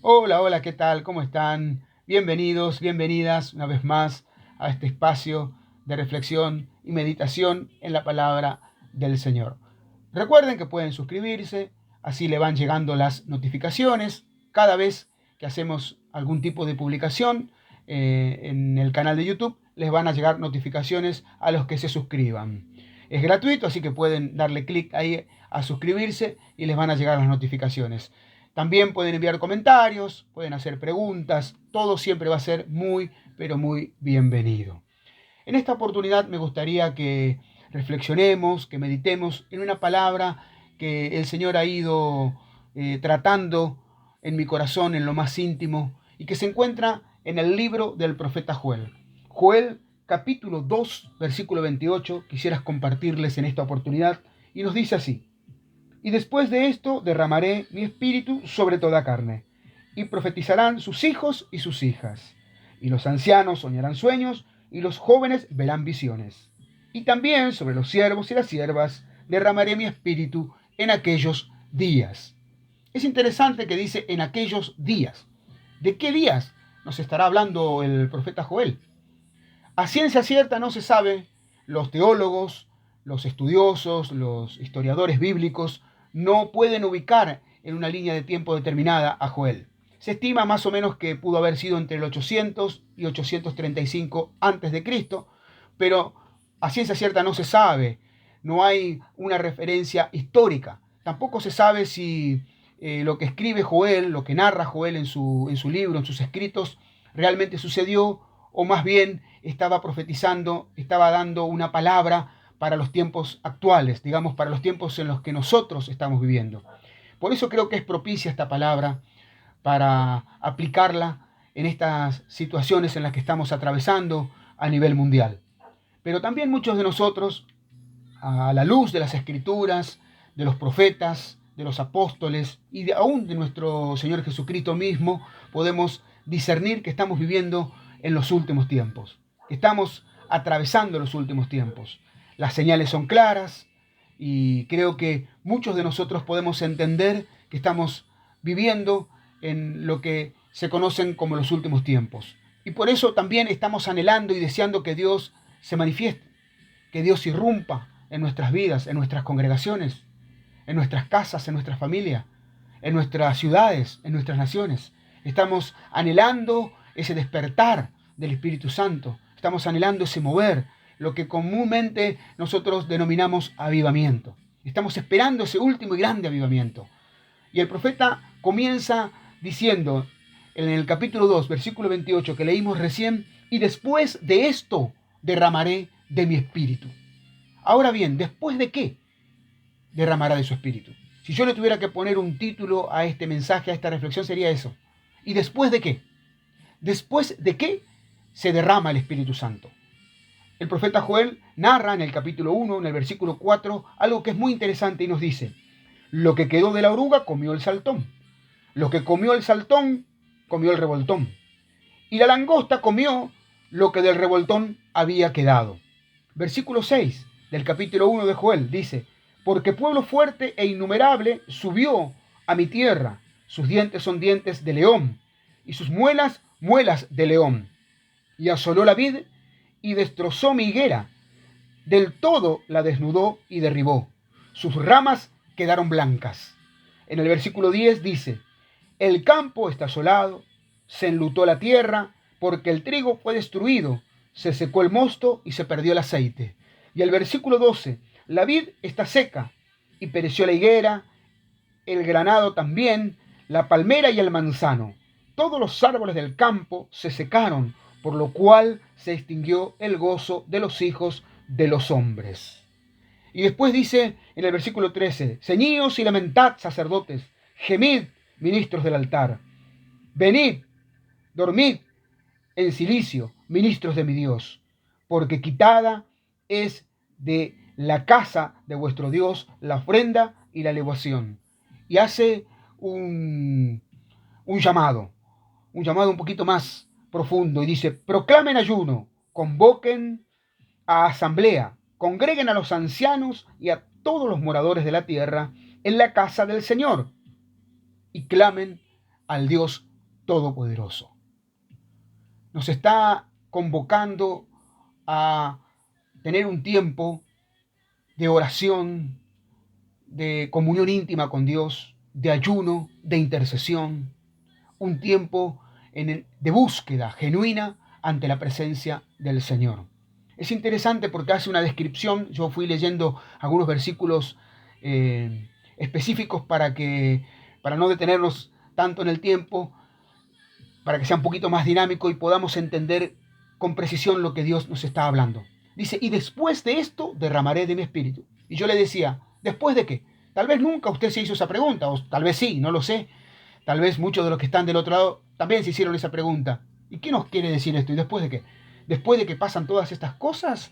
Hola, hola, ¿qué tal? ¿Cómo están? Bienvenidos, bienvenidas una vez más a este espacio de reflexión y meditación en la palabra del Señor. Recuerden que pueden suscribirse, así le van llegando las notificaciones cada vez que hacemos algún tipo de publicación en el canal de YouTube. Les van a llegar notificaciones a los que se suscriban. Es gratuito, así que pueden darle clic ahí a suscribirse y les van a llegar las notificaciones. También pueden enviar comentarios, pueden hacer preguntas, todo siempre va a ser muy, pero muy bienvenido. En esta oportunidad me gustaría que reflexionemos, que meditemos en una palabra que el Señor ha ido tratando en mi corazón, en lo más íntimo, y que se encuentra en el libro del profeta Joel. Joel capítulo 2, versículo 28, quisieras compartirles en esta oportunidad, y nos dice así: y después de esto derramaré mi espíritu sobre toda carne, y profetizarán sus hijos y sus hijas, y los ancianos soñarán sueños, y los jóvenes verán visiones. Y también sobre los siervos y las siervas derramaré mi espíritu en aquellos días. Es interesante que dice en aquellos días. ¿De qué días nos estará hablando el profeta Joel? A ciencia cierta no se sabe. Los teólogos, los estudiosos, los historiadores bíblicos no pueden ubicar en una línea de tiempo determinada a Joel. Se estima más o menos que pudo haber sido entre el 800 y 835 antes de Cristo, pero a ciencia cierta no se sabe. No hay una referencia histórica. Tampoco se sabe si lo que escribe Joel, lo que narra Joel en su libro, en sus escritos, realmente sucedió, o más bien estaba profetizando, estaba dando una palabra para los tiempos actuales, digamos, para los tiempos en los que nosotros estamos viviendo. Por eso creo que es propicia esta palabra para aplicarla en estas situaciones en las que estamos atravesando a nivel mundial. Pero también muchos de nosotros, a la luz de las escrituras, de los profetas, de los apóstoles y aún de nuestro Señor Jesucristo mismo, podemos discernir que estamos viviendo en los últimos tiempos, que estamos atravesando los últimos tiempos. Las señales son claras y creo que muchos de nosotros podemos entender que estamos viviendo en lo que se conocen como los últimos tiempos. Y por eso también estamos anhelando y deseando que Dios se manifieste, que Dios irrumpa en nuestras vidas, en nuestras congregaciones, en nuestras casas, en nuestra familia, en nuestras ciudades, en nuestras naciones. Estamos anhelando ese despertar del Espíritu Santo. Estamos anhelando ese mover, lo que comúnmente nosotros denominamos avivamiento. Estamos esperando ese último y grande avivamiento. Y el profeta comienza diciendo en el capítulo 2, versículo 28 que leímos recién: y después de esto derramaré de mi espíritu. Ahora bien, ¿después de qué derramará de su espíritu? Si yo le tuviera que poner un título a este mensaje, a esta reflexión, sería eso. ¿Y después de qué? ¿Después de qué se derrama el Espíritu Santo? El profeta Joel narra en el capítulo 1, en el versículo 4, algo que es muy interesante y nos dice: lo que quedó de la oruga comió el saltón. Lo que comió el saltón comió el revoltón. Y la langosta comió lo que del revoltón había quedado. Versículo 6 del capítulo 1 de Joel dice: porque pueblo fuerte e innumerable subió a mi tierra, sus dientes son dientes de león, y sus muelas, muelas de león. Y asoló la vid y destrozó mi higuera, del todo la desnudó y derribó. Sus ramas quedaron blancas. En el versículo 10 dice: el campo está asolado, se enlutó la tierra, porque el trigo fue destruido, se secó el mosto y se perdió el aceite. Y el versículo 12: la vid está seca, y pereció la higuera, el granado también, la palmera y el manzano. Todos los árboles del campo se secaron, por lo cual se extinguió el gozo de los hijos de los hombres. Y después dice en el versículo 13: ceñíos y lamentad, sacerdotes, gemid, ministros del altar. Venid, dormid en silicio, ministros de mi Dios, porque quitada es de la casa de vuestro Dios la ofrenda y la libación. Y hace un llamado, un llamado un poquito más profundo, y dice: proclamen ayuno, convoquen a asamblea, congreguen a los ancianos y a todos los moradores de la tierra en la casa del Señor, y clamen al Dios Todopoderoso. Nos está convocando a tener un tiempo de oración, de comunión íntima con Dios, de ayuno, de intercesión, un tiempo de búsqueda genuina ante la presencia del Señor. Es interesante porque hace una descripción, yo fui leyendo algunos versículos específicos para no detenernos tanto en el tiempo, para que sea un poquito más dinámico y podamos entender con precisión lo que Dios nos está hablando. Dice, y después de esto derramaré de mi espíritu. Y yo le decía, ¿después de qué? Tal vez nunca usted se hizo esa pregunta, o tal vez sí, no lo sé. Tal vez muchos de los que están del otro lado también se hicieron esa pregunta. ¿Y qué nos quiere decir esto? ¿Y después de qué? ¿Después de que pasan todas estas cosas?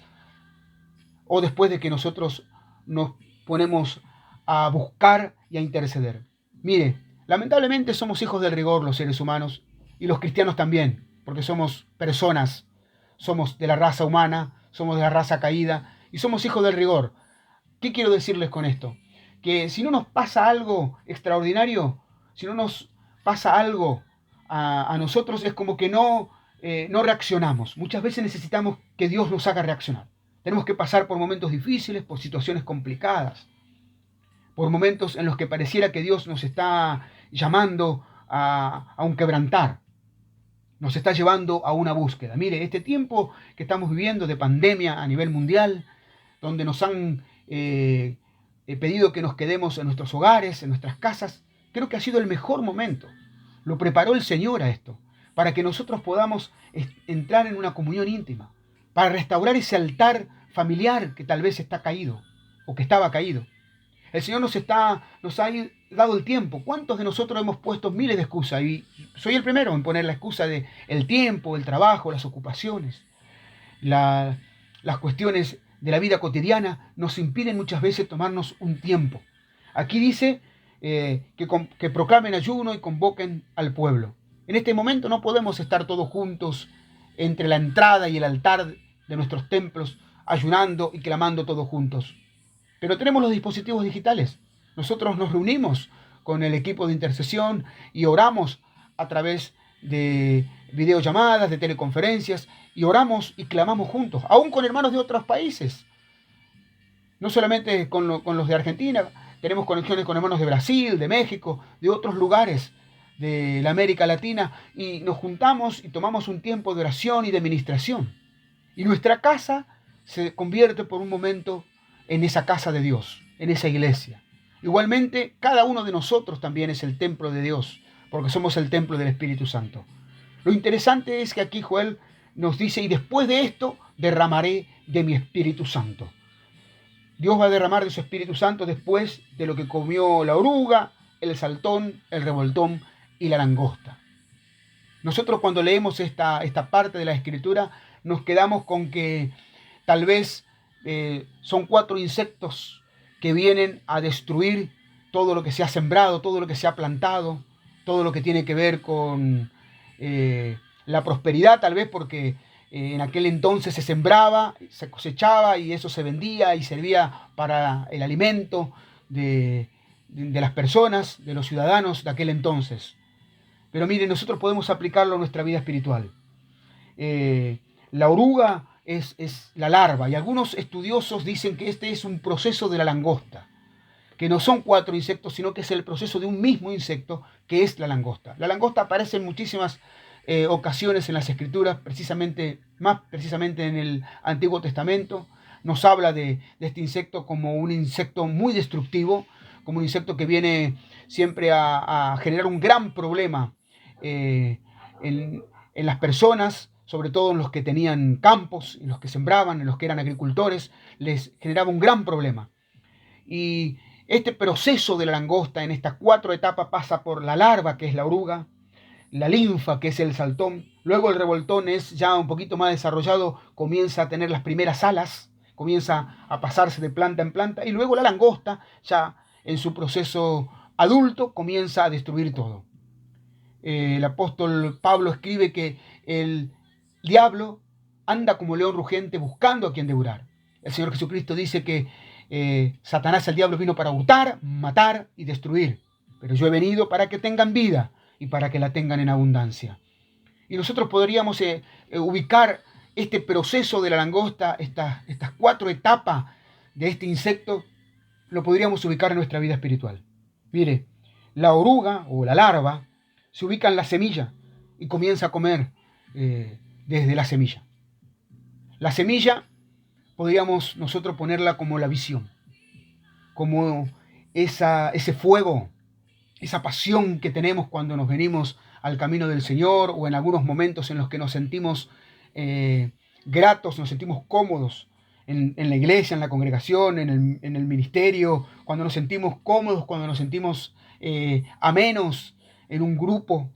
¿O después de que nosotros nos ponemos a buscar y a interceder? Mire, lamentablemente somos hijos del rigor los seres humanos y los cristianos también, porque somos personas, somos de la raza humana, somos de la raza caída y somos hijos del rigor. ¿Qué quiero decirles con esto? Que si no nos pasa algo extraordinario, si no nos pasa algo a nosotros, es como que no reaccionamos. Muchas veces necesitamos que Dios nos haga reaccionar. Tenemos que pasar por momentos difíciles, por situaciones complicadas, por momentos en los que pareciera que Dios nos está llamando a un quebrantar, nos está llevando a una búsqueda. Mire, este tiempo que estamos viviendo de pandemia a nivel mundial, donde nos han pedido que nos quedemos en nuestros hogares, en nuestras casas, creo que ha sido el mejor momento. Lo preparó el Señor a esto, para que nosotros podamos entrar en una comunión íntima, para restaurar ese altar familiar que tal vez está caído o que estaba caído. El Señor nos ha dado el tiempo. ¿Cuántos de nosotros hemos puesto miles de excusas? Y soy el primero en poner la excusa de el tiempo, el trabajo, las ocupaciones, las cuestiones de la vida cotidiana nos impiden muchas veces tomarnos un tiempo. Aquí dice que proclamen ayuno y convoquen al pueblo. En este momento no podemos estar todos juntos entre la entrada y el altar de nuestros templos, ayunando y clamando todos juntos. Pero tenemos los dispositivos digitales. Nosotros nos reunimos con el equipo de intercesión y oramos a través de videollamadas, de teleconferencias, y oramos y clamamos juntos, aún con hermanos de otros países. No solamente con los de Argentina, tenemos conexiones con hermanos de Brasil, de México, de otros lugares de la América Latina, y nos juntamos y tomamos un tiempo de oración y de ministración. Y nuestra casa se convierte por un momento en esa casa de Dios, en esa iglesia. Igualmente, cada uno de nosotros también es el templo de Dios, porque somos el templo del Espíritu Santo. Lo interesante es que aquí Joel nos dice, y después de esto derramaré de mi Espíritu Santo. Dios va a derramar de su Espíritu Santo después de lo que comió la oruga, el saltón, el revoltón y la langosta. Nosotros cuando leemos esta parte de la Escritura nos quedamos con que tal vez son 4 insectos que vienen a destruir todo lo que se ha sembrado, todo lo que se ha plantado, todo lo que tiene que ver con la prosperidad, tal vez porque en aquel entonces se sembraba, se cosechaba y eso se vendía y servía para el alimento de las personas, de los ciudadanos de aquel entonces. Pero miren, nosotros podemos aplicarlo a nuestra vida espiritual. La oruga es la larva y algunos estudiosos dicen que este es un proceso de la langosta, que no son 4 insectos, sino que es el proceso de un mismo insecto que es la langosta. La langosta aparece en muchísimas ocasiones en las Escrituras, más precisamente en el Antiguo Testamento. Nos habla de este insecto como un insecto muy destructivo, como un insecto que viene siempre a generar un gran problema en las personas, sobre todo en los que tenían campos, en los que sembraban, en los que eran agricultores, les generaba un gran problema. Y este proceso de la langosta en estas 4 etapas pasa por la larva, que es la oruga, la linfa, que es el saltón, luego el revoltón es ya un poquito más desarrollado, comienza a tener las primeras alas, comienza a pasarse de planta en planta, y luego la langosta, ya en su proceso adulto, comienza a destruir todo. El apóstol Pablo escribe que el diablo anda como león rugiente buscando a quien devorar. El Señor Jesucristo dice que Satanás, el diablo, vino para hurtar, matar y destruir. Pero yo he venido para que tengan vida y para que la tengan en abundancia. Y nosotros podríamos ubicar este proceso de la langosta, estas 4 etapas de este insecto, lo podríamos ubicar en nuestra vida espiritual. Mire, la oruga o la larva se ubica en la semilla y comienza a comer desde la semilla. La semilla podríamos nosotros ponerla como la visión, como ese fuego, esa pasión que tenemos cuando nos venimos al camino del Señor o en algunos momentos en los que nos sentimos gratos, nos sentimos cómodos en la iglesia, en la congregación, en el ministerio, cuando nos sentimos cómodos, cuando nos sentimos amenos en un grupo,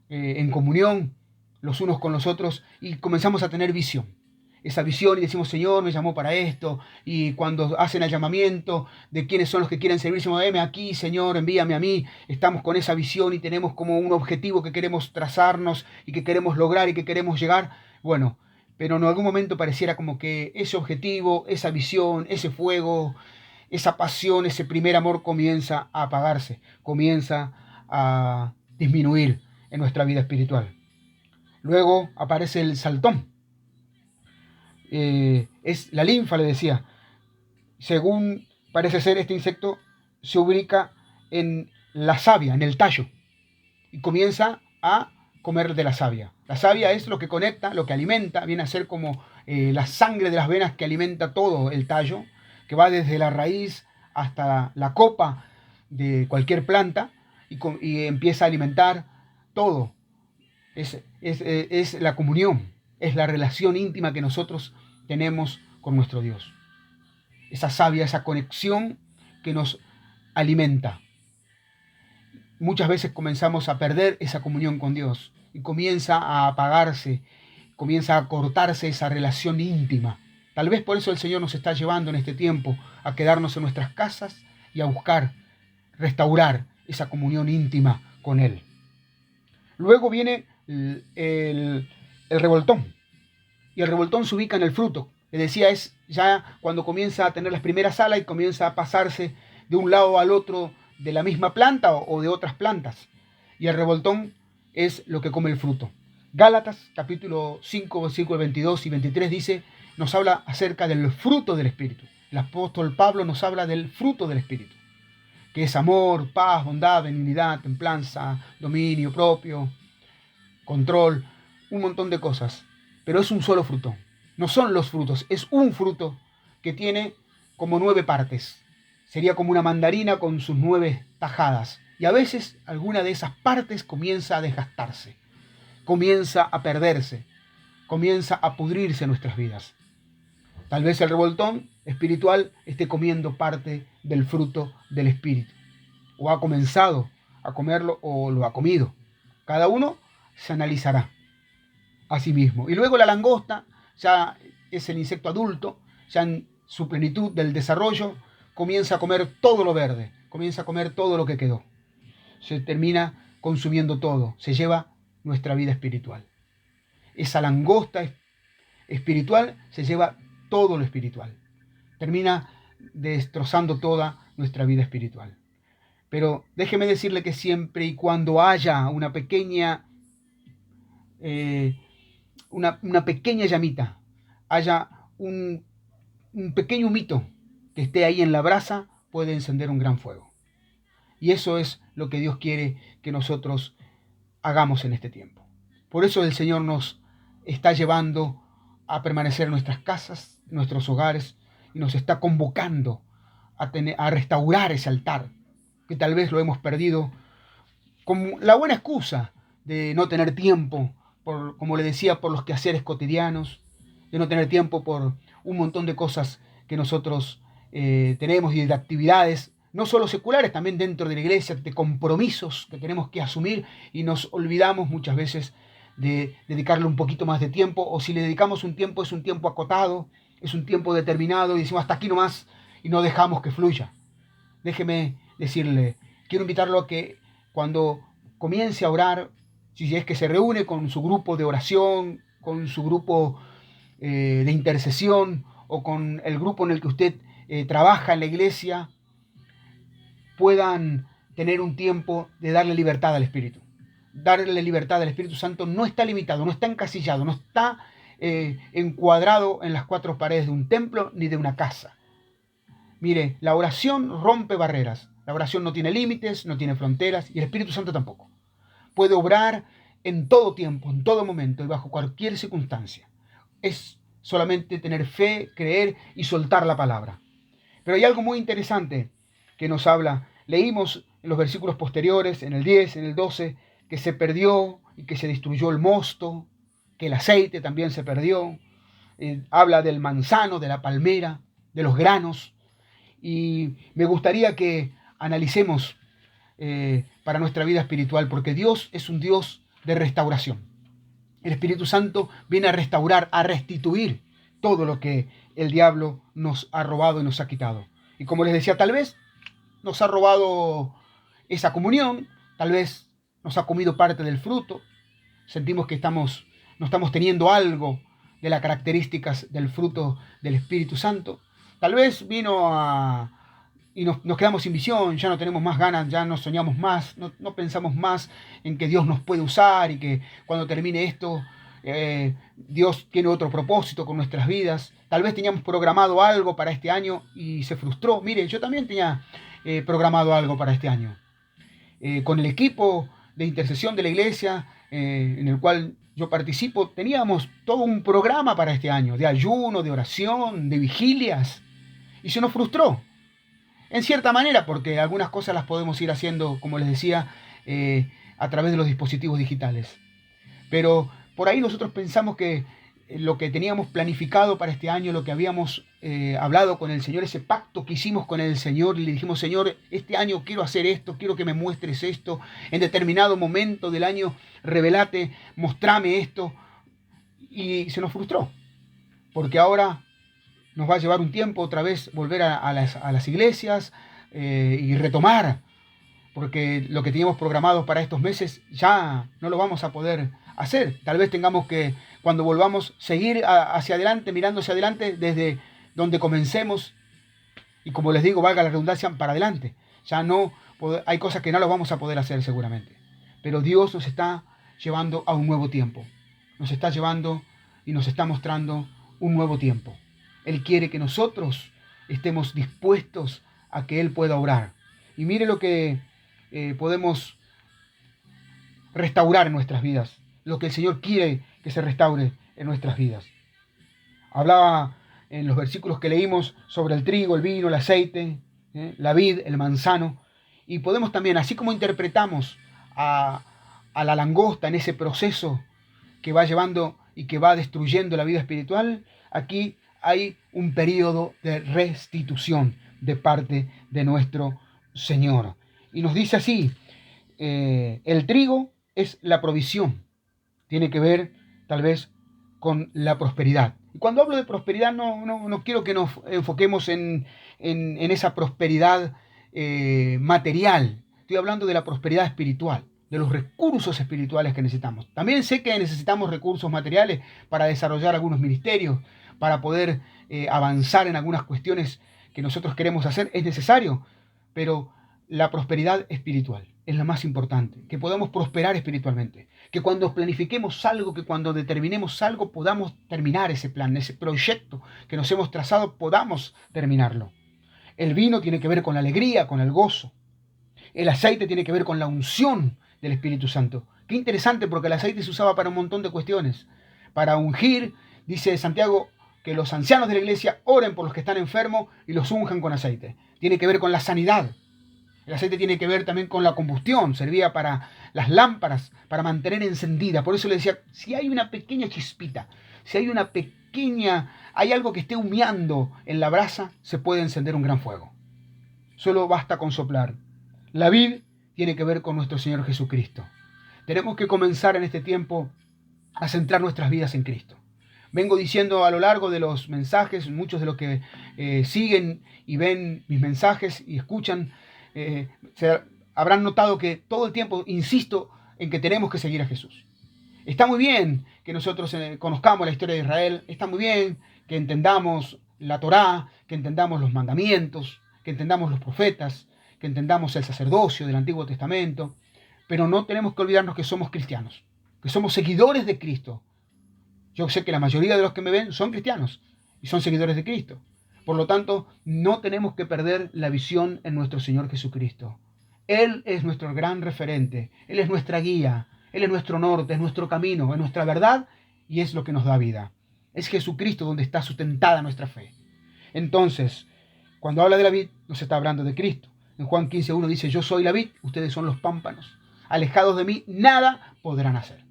en comunión los unos con los otros y comenzamos a tener visión. Esa visión y decimos, Señor, me llamó para esto. Y cuando hacen el llamamiento de quiénes son los que quieren servir, decimos, heme aquí, Señor, envíame a mí. Estamos con esa visión y tenemos como un objetivo que queremos trazarnos y que queremos lograr y que queremos llegar. Bueno, pero en algún momento pareciera como que ese objetivo, esa visión, ese fuego, esa pasión, ese primer amor comienza a apagarse, comienza a disminuir en nuestra vida espiritual. Luego aparece el saltón. Es la linfa, le decía. Según parece ser, este insecto se ubica en la savia, en el tallo, y comienza a comer de la savia. La savia es lo que conecta, lo que alimenta, viene a ser como la sangre de las venas que alimenta todo el tallo, que va desde la raíz hasta la copa de cualquier planta y empieza a alimentar todo. Es la comunión, es la relación íntima que nosotros tenemos con nuestro Dios. Esa savia, esa conexión que nos alimenta. Muchas veces comenzamos a perder esa comunión con Dios y comienza a apagarse, comienza a cortarse esa relación íntima. Tal vez por eso el Señor nos está llevando en este tiempo a quedarnos en nuestras casas y a buscar restaurar esa comunión íntima con Él. Luego viene el revoltón. Y el revoltón se ubica en el fruto. Les decía, es ya cuando comienza a tener las primeras alas y comienza a pasarse de un lado al otro de la misma planta o de otras plantas. Y el revoltón es lo que come el fruto. Gálatas, capítulo 5, versículos 22 y 23 dice, nos habla acerca del fruto del Espíritu. El apóstol Pablo nos habla del fruto del Espíritu, que es amor, paz, bondad, benignidad, templanza, dominio propio, control, un montón de cosas. Pero es un solo fruto. No son los frutos, es un fruto que tiene como 9 partes. Sería como una mandarina con sus 9 tajadas. Y a veces alguna de esas partes comienza a desgastarse, comienza a perderse, comienza a pudrirse en nuestras vidas. Tal vez el revoltón espiritual esté comiendo parte del fruto del Espíritu. O ha comenzado a comerlo o lo ha comido. Cada uno se analizará a sí mismo. Y luego la langosta ya es el insecto adulto, ya en su plenitud del desarrollo, comienza a comer todo lo verde, comienza a comer todo lo que quedó. Se termina consumiendo todo, se lleva nuestra vida espiritual. Esa langosta espiritual se lleva todo lo espiritual. Termina destrozando toda nuestra vida espiritual. Pero déjeme decirle que siempre y cuando haya una pequeña una pequeña llamita, haya un pequeño humito que esté ahí en la brasa, puede encender un gran fuego. Y eso es lo que Dios quiere que nosotros hagamos en este tiempo. Por eso el Señor nos está llevando a permanecer en nuestras casas, en nuestros hogares, y nos está convocando a restaurar ese altar, que tal vez lo hemos perdido con la buena excusa de no tener tiempo, como le decía, por los quehaceres cotidianos, de no tener tiempo por un montón de cosas que nosotros tenemos y de actividades, no solo seculares, también dentro de la iglesia, de compromisos que tenemos que asumir y nos olvidamos muchas veces de dedicarle un poquito más de tiempo, o si le dedicamos un tiempo es un tiempo acotado, es un tiempo determinado y decimos hasta aquí nomás y no dejamos que fluya. Déjeme decirle, quiero invitarlo a que cuando comience a orar, si es que se reúne con su grupo de oración, con su grupo de intercesión o con el grupo en el que usted trabaja en la iglesia, puedan tener un tiempo de darle libertad al Espíritu, darle libertad al Espíritu Santo no está limitado, no está encasillado, no está encuadrado en las cuatro paredes de un templo ni de una casa. Mire, la oración rompe barreras. La oración no tiene límites, no tiene fronteras y el Espíritu Santo tampoco. Puede obrar en todo tiempo, en todo momento y bajo cualquier circunstancia. Es solamente tener fe, creer y soltar la palabra. Pero hay algo muy interesante que nos habla. Leímos en los versículos posteriores, en el 10, en el 12, que se perdió y que se destruyó el mosto, que el aceite también se perdió. Habla del manzano, de la palmera, de los granos. Y me gustaría que analicemos para nuestra vida espiritual, porque Dios es un Dios de restauración. El Espíritu Santo viene a restaurar, a restituir todo lo que el diablo nos ha robado y nos ha quitado. Y como les decía, tal vez nos ha robado esa comunión, tal vez nos ha comido parte del fruto, sentimos que no estamos teniendo algo de las características del fruto del Espíritu Santo. Tal vez y nos quedamos sin visión, ya no tenemos más ganas, ya no soñamos más, no pensamos más en que Dios nos puede usar y que cuando termine esto, Dios tiene otro propósito con nuestras vidas. Tal vez teníamos programado algo para este año y se frustró. Mire, yo también tenía programado algo para este año. Con el equipo de intercesión de la iglesia, en el cual yo participo, teníamos todo un programa para este año, de ayuno, de oración, de vigilias, y se nos frustró. En cierta manera, porque algunas cosas las podemos ir haciendo, como les decía, a través de los dispositivos digitales. Pero por ahí nosotros pensamos que lo que teníamos planificado para este año, lo que habíamos hablado con el Señor, ese pacto que hicimos con el Señor, y le dijimos, Señor, este año quiero hacer esto, quiero que me muestres esto, en determinado momento del año, revelate, mostrame esto, y se nos frustró, porque ahora nos va a llevar un tiempo otra vez volver a las iglesias y retomar, porque lo que teníamos programado para estos meses ya no lo vamos a poder hacer. Tal vez tengamos que, cuando volvamos, seguir hacia adelante, mirando hacia adelante desde donde comencemos, y como les digo, valga la redundancia, para adelante. Ya no, hay cosas que no las vamos a poder hacer seguramente, pero Dios nos está llevando a un nuevo tiempo, nos está llevando y nos está mostrando un nuevo tiempo. Él quiere que nosotros estemos dispuestos a que Él pueda obrar. Y mire lo que podemos restaurar en nuestras vidas, lo que el Señor quiere que se restaure en nuestras vidas. Hablaba en los versículos que leímos sobre el trigo, el vino, el aceite, la vid, el manzano, y podemos también, así como interpretamos a la langosta en ese proceso que va llevando y que va destruyendo la vida espiritual, aquí hay un periodo de restitución de parte de nuestro Señor. Y nos dice así, el trigo es la provisión, tiene que ver tal vez con la prosperidad. Y cuando hablo de prosperidad no quiero que nos enfoquemos en esa prosperidad material, estoy hablando de la prosperidad espiritual, de los recursos espirituales que necesitamos. También sé que necesitamos recursos materiales para desarrollar algunos ministerios, para poder avanzar en algunas cuestiones que nosotros queremos hacer, es necesario, pero la prosperidad espiritual es la más importante, que podamos prosperar espiritualmente, que cuando planifiquemos algo, que cuando determinemos algo, podamos terminar ese plan, ese proyecto que nos hemos trazado, podamos terminarlo. El vino tiene que ver con la alegría, con el gozo. El aceite tiene que ver con la unción del Espíritu Santo. Qué interesante, porque el aceite se usaba para un montón de cuestiones. Para ungir, dice Santiago, que los ancianos de la iglesia oren por los que están enfermos y los unjan con aceite. Tiene que ver con la sanidad. El aceite tiene que ver también con la combustión, servía para las lámparas, para mantener encendida. Por eso le decía, si hay una pequeña chispita, si hay algo que esté humeando en la brasa, se puede encender un gran fuego. Solo basta con soplar. La vid tiene que ver con nuestro Señor Jesucristo. Tenemos que comenzar en este tiempo a centrar nuestras vidas en Cristo. Vengo diciendo a lo largo de los mensajes, muchos de los que siguen y ven mis mensajes y escuchan, habrán notado que todo el tiempo insisto en que tenemos que seguir a Jesús. Está muy bien que nosotros conozcamos la historia de Israel, está muy bien que entendamos la Torá, que entendamos los mandamientos, que entendamos los profetas, que entendamos el sacerdocio del Antiguo Testamento, pero no tenemos que olvidarnos que somos cristianos, que somos seguidores de Cristo. Yo sé que la mayoría de los que me ven son cristianos y son seguidores de Cristo. Por lo tanto, no tenemos que perder la visión en nuestro Señor Jesucristo. Él es nuestro gran referente, Él es nuestra guía, Él es nuestro norte, es nuestro camino, es nuestra verdad y es lo que nos da vida. Es Jesucristo donde está sustentada nuestra fe. Entonces, cuando habla de la vid, nos está hablando de Cristo. En Juan 15:1 dice, yo soy la vid, ustedes son los pámpanos. Alejados de mí, nada podrán hacer.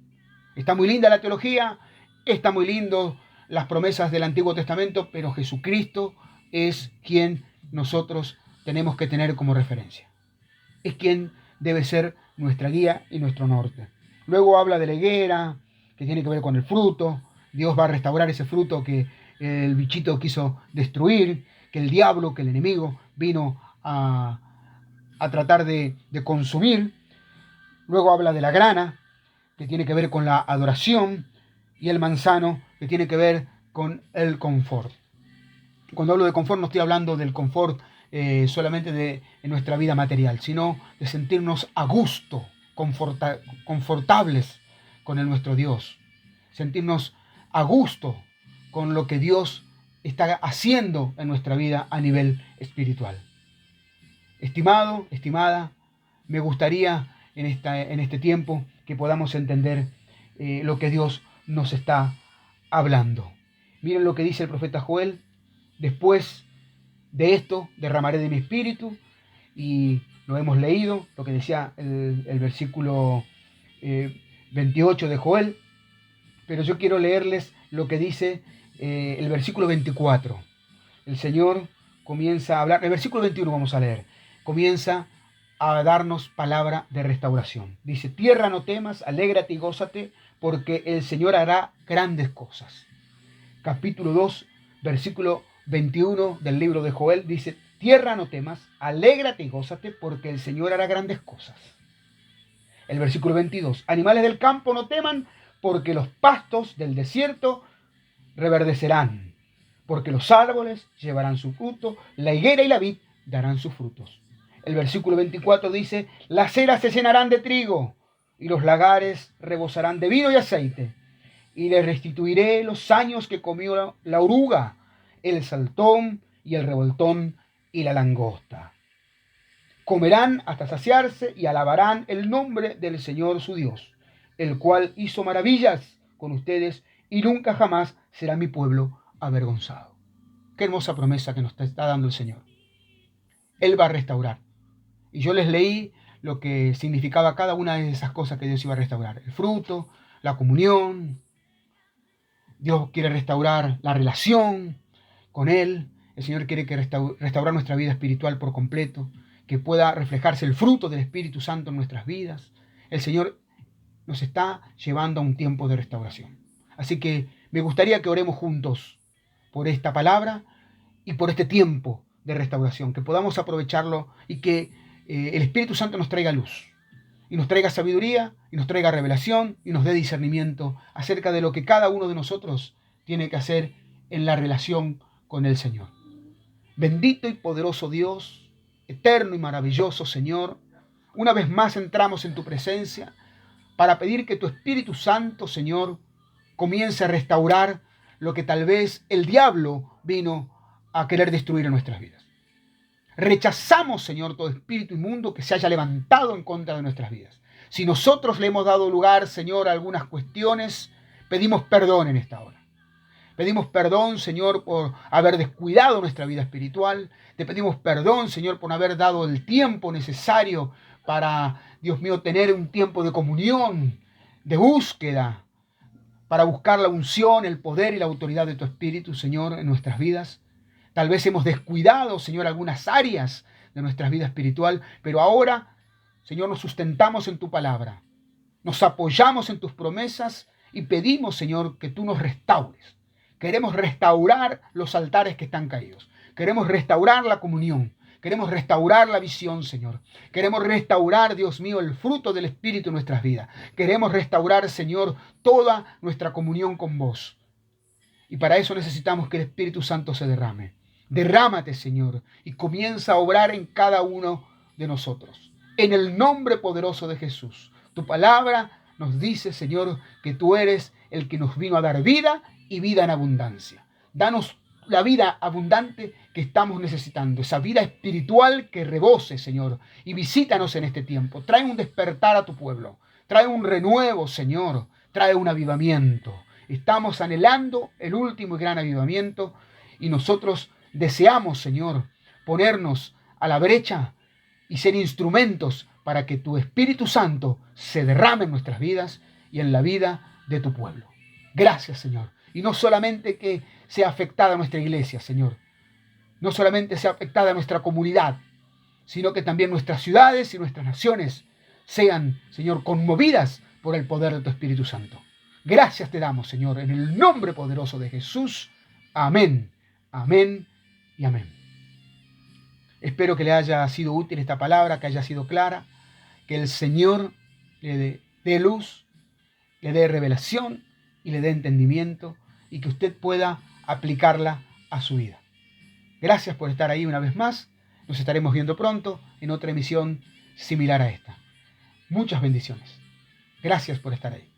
Está muy linda la teología, está muy lindo las promesas del Antiguo Testamento, pero Jesucristo es quien nosotros tenemos que tener como referencia. Es quien debe ser nuestra guía y nuestro norte. Luego habla de la higuera, que tiene que ver con el fruto. Dios va a restaurar ese fruto que el bichito quiso destruir, que el diablo, que el enemigo vino a tratar de consumir. Luego habla de la grana, que tiene que ver con la adoración, y el manzano, que tiene que ver con el confort. Cuando hablo de confort no estoy hablando del confort solamente de nuestra vida material, sino de sentirnos a gusto, confortables con nuestro Dios, sentirnos a gusto con lo que Dios está haciendo en nuestra vida a nivel espiritual. Estimado, estimada, me gustaría en este tiempo que podamos entender lo que Dios nos está hablando. Miren lo que dice el profeta Joel: después de esto derramaré de mi espíritu, y lo hemos leído, lo que decía el versículo 28 de Joel, pero yo quiero leerles lo que dice el versículo 24. El Señor comienza a hablar, el versículo 21 vamos a leer, comienza a darnos palabra de restauración. Dice, tierra no temas, alégrate y gózate, porque el Señor hará grandes cosas. Capítulo 2, versículo 21 del libro de Joel dice, tierra no temas, alégrate y gózate, porque el Señor hará grandes cosas. El versículo 22, animales del campo no teman, porque los pastos del desierto reverdecerán, porque los árboles llevarán su fruto, la higuera y la vid darán sus frutos. El versículo 24 dice, las eras se llenarán de trigo, y los lagares rebosarán de vino y aceite, y le restituiré los años que comió la oruga, el saltón y el revoltón y la langosta. Comerán hasta saciarse y alabarán el nombre del Señor su Dios, el cual hizo maravillas con ustedes y nunca jamás será mi pueblo avergonzado. Qué hermosa promesa que nos está dando el Señor. Él va a restaurar. Y yo les leí lo que significaba cada una de esas cosas que Dios iba a restaurar. El fruto, la comunión. Dios quiere restaurar la relación con Él. El Señor quiere restaurar nuestra vida espiritual por completo, que pueda reflejarse el fruto del Espíritu Santo en nuestras vidas. El Señor nos está llevando a un tiempo de restauración. Así que me gustaría que oremos juntos por esta palabra y por este tiempo de restauración, que podamos aprovecharlo y que el Espíritu Santo nos traiga luz, y nos traiga sabiduría, y nos traiga revelación, y nos dé discernimiento acerca de lo que cada uno de nosotros tiene que hacer en la relación con el Señor. Bendito y poderoso Dios, eterno y maravilloso Señor, una vez más entramos en tu presencia para pedir que tu Espíritu Santo, Señor, comience a restaurar lo que tal vez el diablo vino a querer destruir en nuestras vidas. Rechazamos, Señor, todo espíritu inmundo que se haya levantado en contra de nuestras vidas. Si nosotros le hemos dado lugar, Señor, a algunas cuestiones, pedimos perdón en esta hora. Pedimos perdón, Señor, por haber descuidado nuestra vida espiritual. Te pedimos perdón, Señor, por no haber dado el tiempo necesario para, Dios mío, tener un tiempo de comunión, de búsqueda, para buscar la unción, el poder y la autoridad de tu Espíritu, Señor, en nuestras vidas. Tal vez hemos descuidado, Señor, algunas áreas de nuestra vida espiritual, pero ahora, Señor, nos sustentamos en tu palabra, nos apoyamos en tus promesas y pedimos, Señor, que tú nos restaures. Queremos restaurar los altares que están caídos. Queremos restaurar la comunión. Queremos restaurar la visión, Señor. Queremos restaurar, Dios mío, el fruto del Espíritu en nuestras vidas. Queremos restaurar, Señor, toda nuestra comunión con vos. Y para eso necesitamos que el Espíritu Santo se derrame. Derrámate, Señor, y comienza a obrar en cada uno de nosotros. en el nombre poderoso de Jesús. Tu palabra nos dice, Señor, que tú eres el que nos vino a dar vida y vida en abundancia. Danos la vida abundante que estamos necesitando, esa vida espiritual que rebose, Señor, y visítanos en este tiempo. Trae un despertar a tu pueblo, trae un renuevo, Señor, trae un avivamiento. Estamos anhelando el último y gran avivamiento y nosotros deseamos, Señor, ponernos a la brecha y ser instrumentos para que tu Espíritu Santo se derrame en nuestras vidas y en la vida de tu pueblo. Gracias, Señor. Y no solamente que sea afectada nuestra iglesia, Señor. No solamente sea afectada nuestra comunidad, sino que también nuestras ciudades y nuestras naciones sean, Señor, conmovidas por el poder de tu Espíritu Santo. Gracias te damos, Señor, en el nombre poderoso de Jesús. Amén, amén y amén. Espero que le haya sido útil esta palabra, que haya sido clara, que el Señor le dé luz, le dé revelación y le dé entendimiento y que usted pueda aplicarla a su vida. Gracias por estar ahí una vez más. Nos estaremos viendo pronto en otra emisión similar a esta. Muchas bendiciones. Gracias por estar ahí.